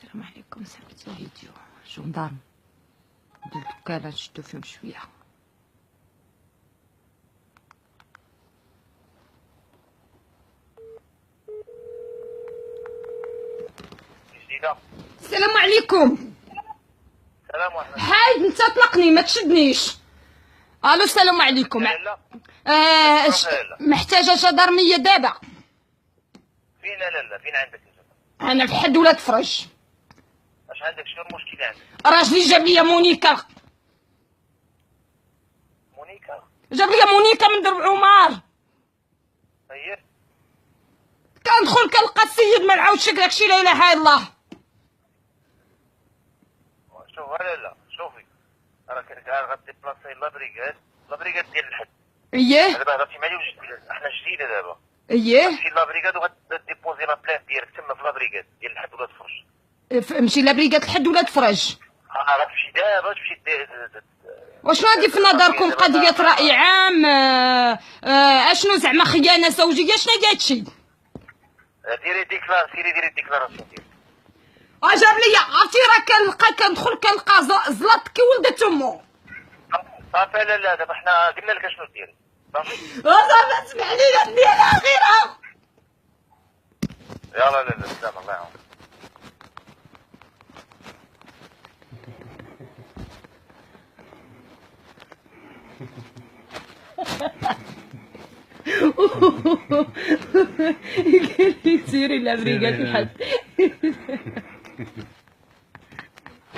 السلام عليكم. صاحبتي الفيديو جندارم ندير الوكالة نشدو فيهم شوية. جديدة. السلام عليكم. السلام ورحمة الله. حايد انت طلقني ما تشدنيش. الو السلام عليكم. لا محتاجة جدارمية دابا. فين؟ لا فين عندك انت؟ انا في حد ولاد فرج. اش عندك؟ شنو المشكل عندك؟ راجلي جاب لي مونيكا. مونيكا؟ جاب لي مونيكا من درب عمر. طيب كندخل كنلقى السيد ما نعاودش داكشي لا اله الا الله. شوف لا شوفي راك غاديبلاصي لابريكاد ديال الحد. اييه دابا هضرتي معايا احنا جديده دابا. اييه تمشي لابريكاد وغاديبوزي لا بلان ديالك تما في لابريكاد ديال الحد ولا تفرج. نمشي لابريكاد الحد ولاد فرج. راه تمشي دابا تمشي وشنو هادي في نظركم قضية رأي عام؟ اشنو زعما خيانة زوجية؟ شنو هادي هادشي؟ ديري ديكلاراسيون ديالك. جاب لي عرفتي راه كندخل كنلقى زلط كي ولدت امو. صافي لا دابا حنا قلنا لك اشنو ديري صافي. صافي اسمح لي لا نديرها غيرها. يلا لا سلام الله يعاون. قال لي سيري لابريكاد الحد.